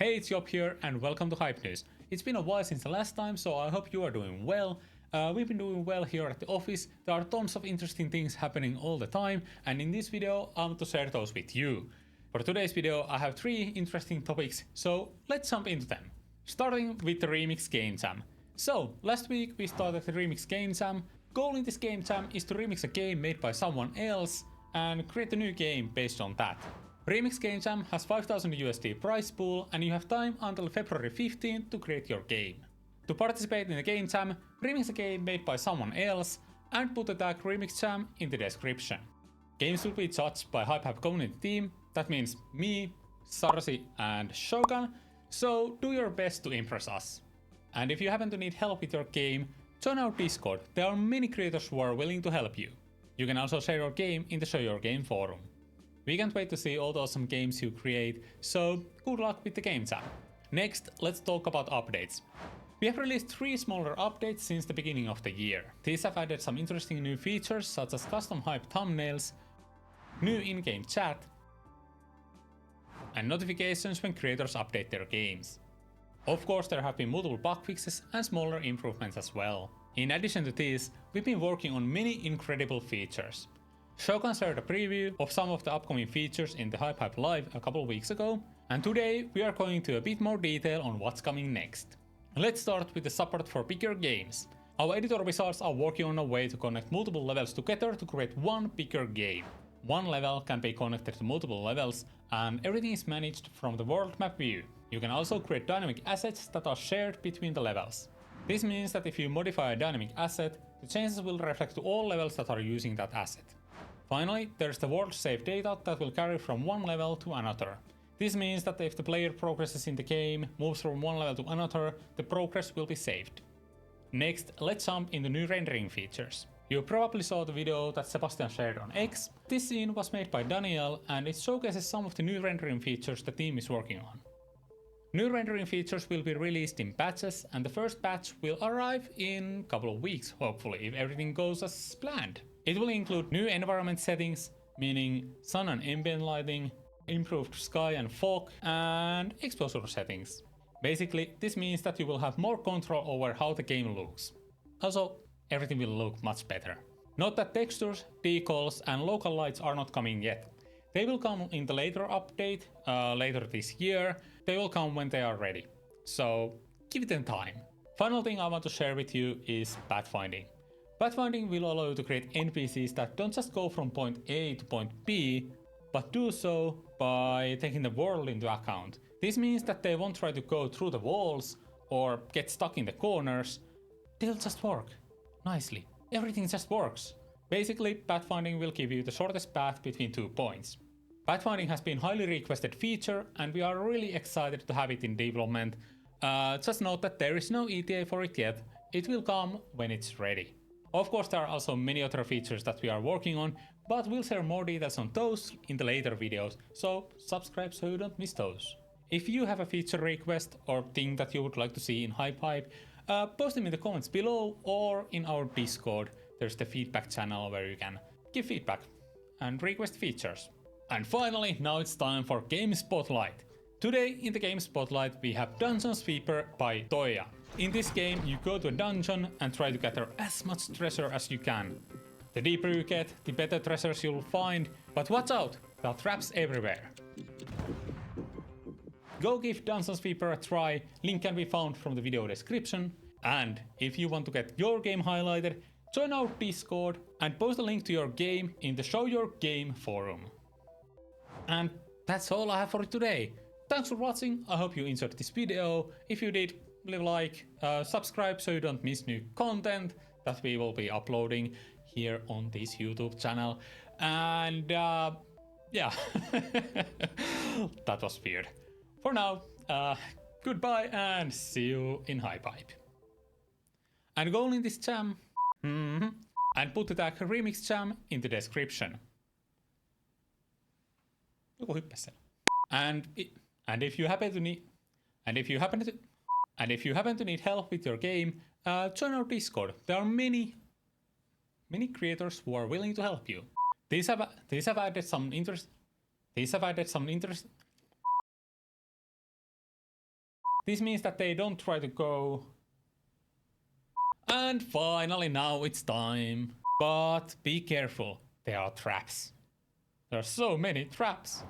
Hey, it's Job here and welcome to HypeNews. It's been a while since the last time, so I hope you are doing well. We've been doing well here at the office. There are tons of interesting things happening all the time, and in this video I want to share those with you. For today's video I have 3 interesting topics, so let's jump into them. Starting with the Remix Game Jam. So, last week we started the Remix Game Jam. Goal in this game jam is to remix a game made by someone else and create a new game based on that. Remix Game Jam has 5000 USD prize pool and you have time until February 15th to create your game. To participate in the game jam, remix a game made by someone else and put the tag Remix Jam in the description. Games will be judged by HypeHype community team, that means me, Sarsi and Shogun, so do your best to impress us. And if you happen to need help with your game, join our Discord, there are many creators who are willing to help you. You can also share your game in the Show Your Game forum. We can't wait to see all the awesome games you create, so good luck with the game jam. Next, let's talk about updates. We have released 3 smaller updates since the beginning of the year. These have added some interesting new features such as custom hype thumbnails, new in-game chat, and notifications when creators update their games. Of course, there have been multiple bug fixes and smaller improvements as well. In addition to these, we've been working on many incredible features. Shogun shared a preview of some of the upcoming features in the HypeHype Live a couple of weeks ago, and today we are going into a bit more detail on what's coming next. Let's start with the support for bigger games. Our editor wizards are working on a way to connect multiple levels together to create one bigger game. One level can be connected to multiple levels, and everything is managed from the world map view. You can also create dynamic assets that are shared between the levels. This means that if you modify a dynamic asset, the changes will reflect to all levels that are using that asset. Finally, there's the world save data that will carry from one level to another. This means that if the player progresses in the game, moves from one level to another, the progress will be saved. Next, let's jump into new rendering features. You probably saw the video that Sebastian shared on X. This scene was made by Daniel and it showcases some of the new rendering features the team is working on. New rendering features will be released in batches and the first batch will arrive in a couple of weeks, hopefully, if everything goes as planned. It will include new environment settings, meaning sun and ambient lighting, improved sky and fog, and exposure settings. Basically, this means that you will have more control over how the game looks. Also, everything will look much better. Note that textures, decals, and local lights are not coming yet. They will come in the later update, later this year. They will come when they are ready. So, give them time. Final thing I want to share with you is Pathfinding. Pathfinding will allow you to create NPCs that don't just go from point A to point B, but do so by taking the world into account. This means that they won't try to go through the walls or get stuck in the corners. They'll just work nicely. Everything just works. Basically, Pathfinding will give you the shortest path between 2 points. Pathfinding has been a highly requested feature and we are really excited to have it in development. Just note that there is no ETA for it yet. It will come when it's ready. Of course, there are also many other features that we are working on, but we'll share more details on those in the later videos, so subscribe so you don't miss those. If you have a feature request or thing that you would like to see in HypeHype, post them in the comments below or in our Discord. There's the feedback channel where you can give feedback and request features. And finally, now it's time for Game Spotlight. Today in the Game Spotlight we have Dungeon Sweeper by Toya. In this game you go to a dungeon and try to gather as much treasure as you can. The deeper you get, the better treasures you'll find, but watch out, there are traps everywhere. Go give Dungeon Sweeper a try, link can be found from the video description. And if you want to get your game highlighted, join our Discord and post a link to your game in the Show Your Game forum. And that's all I have for today. Thanks for watching, I hope you enjoyed this video. If you did, leave a like, subscribe so you don't miss new content that we will be uploading here on this YouTube channel. And yeah, that was weird. For now, goodbye and see you in HypeHype. And goal in this jam, and put the tag Remix Jam in the description. Joku hyppäs sen. And if you happen to need help with your game, join our Discord. There are many creators who are willing to help you. These have added some interest. This means that they don't try to go. And finally, now it's time. But be careful, there are traps. There are so many traps.